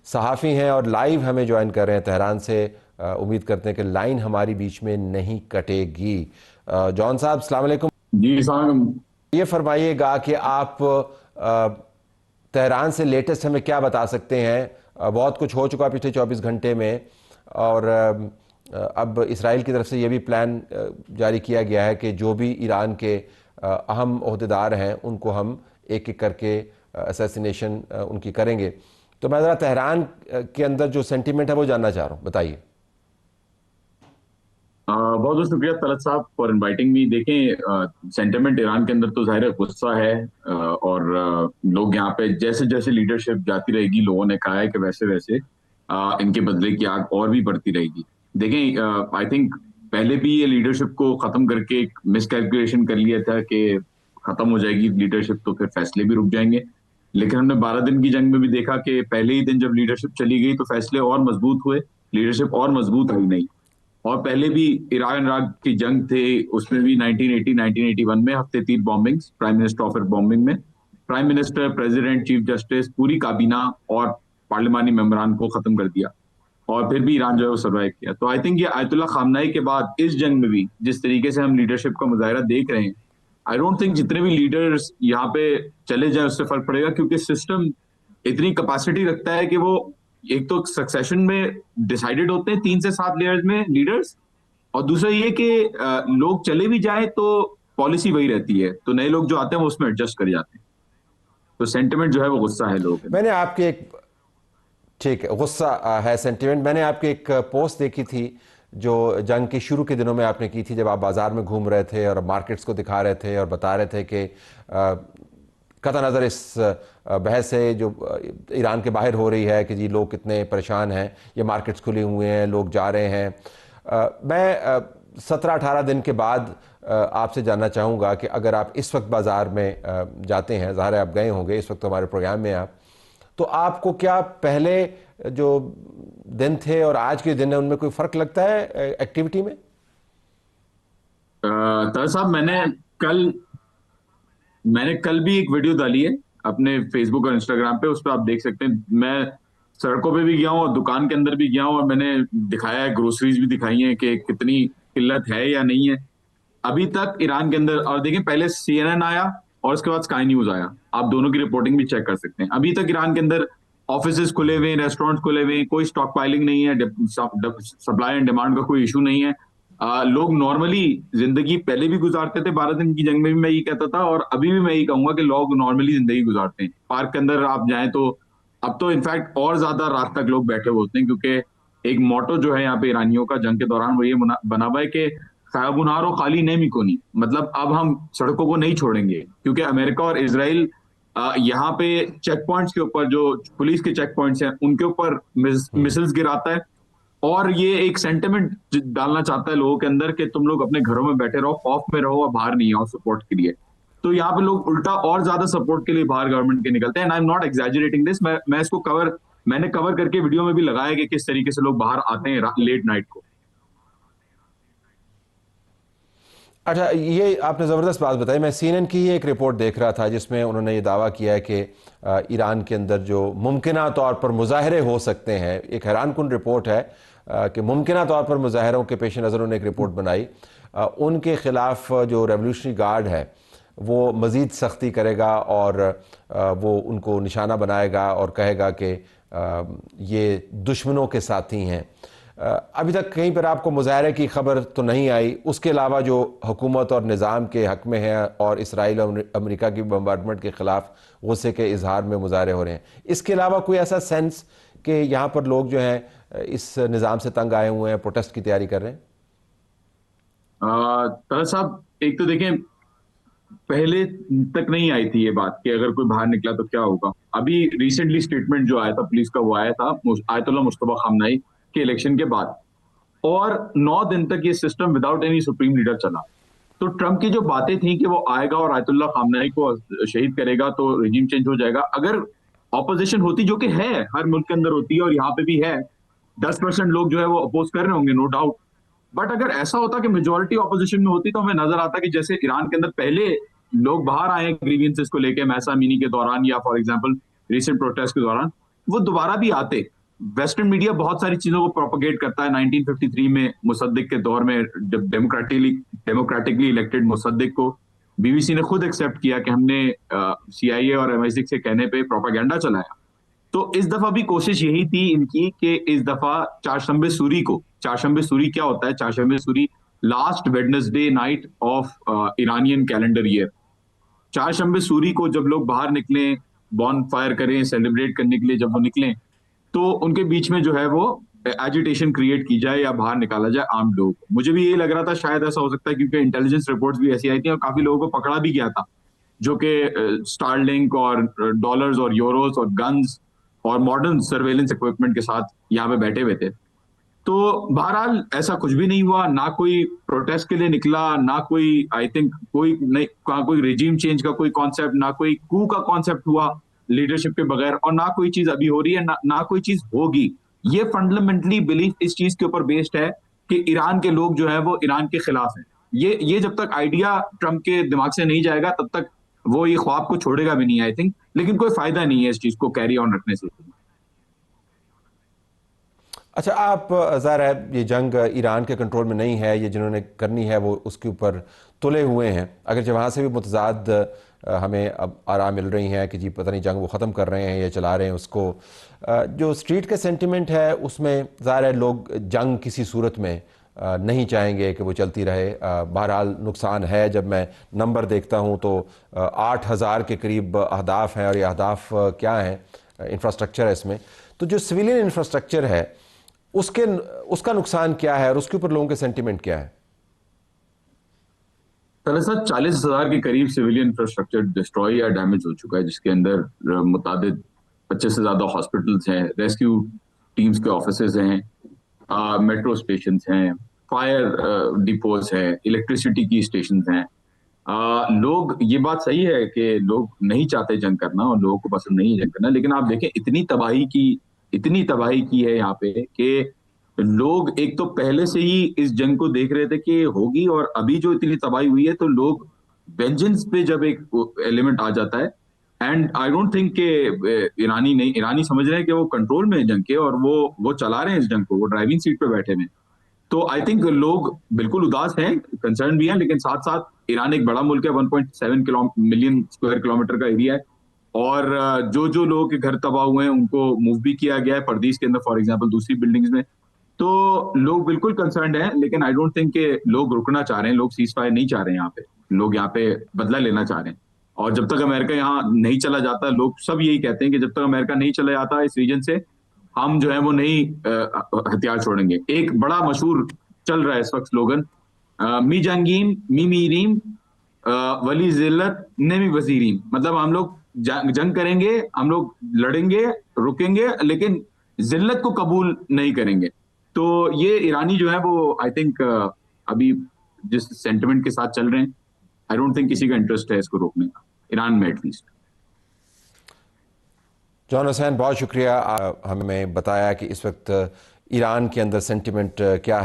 सहाफ़ी हैं और लाइव हमें ज्वाइन कर रहे हैं तेहरान से। उम्मीद करते हैं कि लाइन हमारी बीच में नहीं कटेगी। जॉन साहब, अस्सलाम वालेकुम। जी साहब। ये फरमाइएगा कि आप तेहरान से लेटेस्ट हमें क्या बता सकते हैं। बहुत कुछ हो चुका पिछले 24 घंटे में, और अब इसराइल की तरफ से ये भी प्लान जारी किया गया है कि जो भी ईरान के अहम ओहदेदार हैं उनको हम एक एक करके असैसिनेशन उनकी करेंगे। तो मैं ज़रा तेहरान के अंदर जो सेंटीमेंट है वो जानना चाह रहा हूँ, बताइए। बहुत बहुत शुक्रिया तलत साहब फॉर इनवाइटिंग मी। देखें, सेंटिमेंट ईरान के अंदर तो जाहिर है गुस्सा है। और लोग यहाँ पे जैसे जैसे लीडरशिप जाती रहेगी, लोगों ने कहा है कि वैसे वैसे इनके बदले की आग और भी बढ़ती रहेगी। देखें, आई थिंक पहले भी ये लीडरशिप को खत्म करके एक मिसकैलकुलेशन कर लिया था कि खत्म हो जाएगी लीडरशिप तो फिर फैसले भी रुक जाएंगे। लेकिन हमने 12 दिन की जंग में भी देखा कि पहले ही दिन जब लीडरशिप चली गई तो फैसले और मजबूत हुए, लीडरशिप और मजबूत हुई नहीं। और पहले भी ईरान इराक की जंग थे, उसमें भी 1980 1981 में हफ्ते 3 bombings, prime minister office bombing में prime minister, president, chief justice, पूरी काबीना और पार्लिमानी मेंबरान को खत्म कर दिया। और फिर भी ईरान जो है वो सर्वाइव किया। तो आई थिंक ये आयतुल्ला खामनाई के बाद इस जंग में भी जिस तरीके से हम लीडरशिप का मुजाहरा देख रहे हैं, आई डोंट थिंक जितने भी लीडर्स यहाँ पे चले जाए उससे फर्क पड़ेगा, क्योंकि सिस्टम इतनी कैपेसिटी रखता है कि वो एक तो सक्सेशन में डिसाइडेड होते हैं 3 से 7 लेयर्स में लीडर्स, और दूसरा ये कि लोग चले भी जाए तो पॉलिसी वही रहती है, तो नए लोग जो आते हैं वो उसमें एडजस्ट कर जाते हैं। तो सेंटिमेंट जो है वो गुस्सा है लोगों के अंदर। मैंने आपके एक, ठीक है, गुस्सा है, सेंटिमेंट। मैंने आपकी एक पोस्ट देखी थी जो जंग के शुरू के दिनों में आपने की थी, जब आप बाज़ार में घूम रहे थे और मार्केट्स को दिखा रहे थे और बता रहे थे कि कतई नज़र इस बहस से जो ईरान के बाहर हो रही है कि जी लोग कितने परेशान हैं, ये मार्केट्स खुले हुए हैं, लोग जा रहे हैं। मैं 17-18 दिन के बाद आपसे जानना चाहूँगा कि अगर आप इस वक्त बाज़ार में जाते हैं, ज़ाहिर है आप गए होंगे, इस वक्त हमारे प्रोग्राम में आप, तो आपको क्या पहले जो दिन थे और आज के दिन है उनमें कोई फ़र्क लगता है एक्टिविटी में? तर साहब, कल मैंने कल भी एक वीडियो डाली है अपने फेसबुक और इंस्टाग्राम पे, उस पर आप देख सकते हैं। मैं सड़कों पे भी गया हूँ और दुकान के अंदर भी गया हूँ, और मैंने दिखाया है, ग्रोसरीज भी दिखाई है कि कितनी किल्लत है या नहीं है अभी तक ईरान के अंदर। और देखिए, पहले CNN आया और उसके बाद स्काई न्यूज आया, आप दोनों की रिपोर्टिंग भी चेक कर सकते हैं। अभी तक ईरान के अंदर ऑफिस खुले हुए हैं, रेस्टोरेंट खुले हुए हैं, कोई स्टॉक पाइलिंग नहीं है, सप्लाई एंड डिमांड का कोई इशू नहीं है। लोग नॉर्मली जिंदगी पहले भी गुजारते थे, 12 दिन की जंग में भी मैं ये कहता था, और अभी भी मैं ये कहूंगा कि लोग नॉर्मली जिंदगी गुजारते हैं। पार्क के अंदर आप जाएं तो अब तो इनफैक्ट और ज्यादा रात तक लोग बैठे होते हैं, क्योंकि एक मोटो जो है यहाँ पे ईरानियों का जंग के दौरान वो ये बना हुआ है कि खायाबुनारो खाली नहीं कोनी, मतलब अब हम सड़कों को नहीं छोड़ेंगे, क्योंकि अमेरिका और इसराइल यहाँ पे चेक पॉइंट्स के ऊपर, जो पुलिस के चेक पॉइंट्स हैं उनके ऊपर मिसाइल्स गिराता है। और ये एक सेंटिमेंट डालना चाहता है लोगों के अंदर कि तुम लोग अपने घरों में बैठे रहो, खौफ में रहो और बाहर नहीं आओ सपोर्ट के लिए। तो यहाँ पे लोग उल्टा और ज्यादा सपोर्ट के लिए बाहर गवर्नमेंट के निकलते हैं। And I am not exaggerating this, मैं इसको मैंने कवर करके वीडियो में भी लगाया कि किस तरीके से लोग बाहर आते हैं लेट नाइट को। अच्छा, ये आपने ज़बरदस्त बात बताई। मैं CNN की ही एक रिपोर्ट देख रहा था जिसमें उन्होंने ये दावा किया है कि ईरान के अंदर जो मुमकिना तौर पर मुजाहरे हो सकते हैं, एक हैरानकुन रिपोर्ट है कि मुमकिना तौर पर मुजाहरों के पेश नज़र उन्होंने एक रिपोर्ट बनाई। उनके ख़िलाफ़ जो रेवोल्यूशनरी गार्ड है वो मज़ीद सख्ती करेगा और वो उनको निशाना बनाएगा और कहेगा कि ये दुश्मनों के साथी हैं। अभी तक कहीं पर आपको मुजाहरे की खबर तो नहीं आई, उसके अलावा जो हुकूमत और निज़ाम के हक़ में है और इसराइल और अमेरिका की बम्बार्डमेंट के ख़िलाफ़ गुस्से के इजहार में मुजाहरे हो रहे हैं, इसके अलावा कोई ऐसा सेंस कि यहाँ पर लोग जो हैं इस निज़ाम से तंग आए हुए हैं, प्रोटेस्ट की तैयारी कर रहे हैं? तरह साहब, एक तो देखें, पहले तक नहीं आई थी ये बात कि अगर कोई बाहर निकला तो क्या होगा। अभी रिसेंटली स्टेटमेंट जो आया था पुलिस का, वो आया था आयतुल्ला मुस्तफा खामनाई के इलेक्शन के बाद, और 9 दिन तक ये system without any supreme leader चला। तो ट्रम्प की जो बातें थी कि वो आएगा और आयतुल्ला खामनाई को शहीद करेगा तो रिजीम चेंज हो जाएगा, अगर ऑपोजिशन होती, जो कि है हर मुल्क के अंदर होती है और यहाँ पे भी है, 10% लोग जो है वो अपोज कर रहे होंगे, नो डाउट। बट अगर ऐसा होता कि मेजोरिटी ऑपोजिशन में होती, तो हमें नजर आता कि जैसे ईरान के अंदर पहले लोग बाहर आए ग्रीवियंसेस को लेके, महसा अमीनी के दौरान या फॉर एग्जांपल रिसेंट प्रोटेस्ट के दौरान, वो दोबारा भी आते। वेस्टर्न मीडिया बहुत सारी चीजों को प्रोपोगेट करता है। 1953 में मुसद्दिक के दौर में डेमोक्रेटिकली इलेक्टेड मुसद्दिक को बीबीसी ने खुद एक्सेप्ट किया कि हमने सीआईए और MI6 के कहने पे प्रोपागेंडा चलाया। तो इस दफा भी कोशिश यही थी इनकी कि इस दफा चारशंबे सूरी क्या होता है? Chaharshanbe Suri last Wednesday night of Iranian calendar year. Chaharshanbe Suri को जब लोग बाहर निकले, बॉन फायर करें, सेलिब्रेट करने के लिए जब वो निकले, तो उनके बीच में जो है वो एजिटेशन क्रिएट की जाए या बाहर निकाला जाए आम लोग। मुझे भी यही लग रहा था शायद ऐसा हो सकता है, क्योंकि इंटेलिजेंस रिपोर्ट्स भी ऐसी आई थी और काफी लोगों को पकड़ा भी गया था, जो कि स्टारलिंक और डॉलर्स और यूरोस और गन्स और मॉडर्न सर्वेलेंस इक्विपमेंट के साथ यहाँ पे बैठे हुए थे। तो बहरहाल ऐसा कुछ भी नहीं हुआ, ना कोई प्रोटेस्ट के लिए निकला, ना कोई आई थिंक कोई नहीं, कोई रेजिम चेंज का कोई कॉन्सेप्ट, ना कोई कू का कॉन्सेप्ट हुआ लीडरशिप के बगैर, और ना कोई चीज अभी हो रही है, ना कोई चीज होगी। ये फंडामेंटली बिलीफ इस चीज के ऊपर बेस्ड है कि ईरान के लोग जो है वो ईरान के खिलाफ है। ये जब तक आइडिया ट्रम्प के दिमाग से नहीं जाएगा तब तक वो ये ख्वाब को छोड़ेगा भी नहीं आई थिंक। लेकिन कोई फायदा नहीं है इस चीज को कैरी ऑन रखने से। अच्छा, आप ज़ाहिर है ये जंग ईरान के कंट्रोल में नहीं है, ये जिन्होंने करनी है वो उसके ऊपर तुले हुए हैं। अगर जब वहाँ से भी मुतज़ाद हमें अब आरा मिल रही हैं कि जी पता नहीं जंग वो ख़त्म कर रहे हैं या चला रहे हैं उसको, जो स्ट्रीट का सेंटिमेंट है उसमें ज़ाहिर है लोग जंग किसी सूरत में नहीं चाहेंगे कि वो चलती रहे। बहरहाल नुकसान है। जब मैं नंबर देखता हूँ तो 8,000 के करीब अहदाफ हैं, और ये अहदाफ क्या हैं? इंफ्रास्ट्रक्चर है इसमें। तो जो सिविलियन इंफ्रास्ट्रक्चर है उसका नुकसान क्या है और उसके ऊपर लोगों के सेंटिमेंट क्या है? दरअसल 40,000 के करीब सिविलियन इंफ्रास्ट्रक्चर डिस्ट्रॉय या डैमेज हो चुका है, जिसके अंदर मुताबिक 25 से ज्यादा हॉस्पिटल्स हैं, रेस्क्यू टीम्स के ऑफिसेज हैं, मेट्रो स्टेशन हैं, फायर डिपोज हैं, इलेक्ट्रिसिटी की स्टेशन हैं। लोग, ये बात सही है कि लोग नहीं चाहते जंग करना और लोगों को पसंद नहीं है जंग करना, लेकिन आप देखें इतनी तबाही की है यहाँ पे कि लोग एक तो पहले से ही इस जंग को देख रहे थे कि होगी, और अभी जो इतनी तबाही हुई है तो लोग वेंजेंस पे जब एक एलिमेंट आ जाता है, एंड आई डोंट थिंक के ईरानी समझ रहे हैं कि वो कंट्रोल में है जंग के, और वो चला रहे हैं इस जंग को, वो ड्राइविंग सीट पे बैठे हुए। तो आई थिंक लोग बिल्कुल उदास हैं, कंसर्न भी हैं, लेकिन साथ साथ ईरान एक बड़ा मुल्क है, 1.7 मिलियन स्क्वायर किलोमीटर का एरिया है, और जो जो लोगों के घर तबाह हुए हैं उनको मूव भी किया गया है परदीस के अंदर, फॉर एग्जांपल दूसरी बिल्डिंग्स में। तो लोग बिल्कुल कंसर्न्ड हैं, लेकिन आई डोंट थिंक के लोग रुकना चाह रहे हैं, लोग सीज फायर नहीं चाह रहे हैं यहाँ पे। लोग यहाँ पे बदला लेना चाह रहे हैं, और जब तक अमेरिका यहाँ नहीं चला जाता, लोग सब यही कहते हैं कि जब तक अमेरिका नहीं चला जाता इस रीजन से, हम जो है वो नहीं हथियार छोड़ेंगे। एक बड़ा मशहूर चल रहा है इस वक्त स्लोगन, मी जंगीम मी मीरीम वली जिल्लत नेमी वजीरीम, मतलब हम लोग जंग करेंगे, हम लोग लड़ेंगे, रुकेंगे, लेकिन जिल्लत को कबूल नहीं करेंगे। तो ये ईरानी जो है वो आई थिंक अभी जिस सेंटिमेंट के साथ चल रहे हैं, आई डोंट थिंक किसी का इंटरेस्ट है इसको रोकने का, ईरान में एटलीस्ट। जॉन हुसैन, बहुत शुक्रिया। हमें बताया कि इस वक्त ईरान के अंदर सेंटिमेंट क्या है।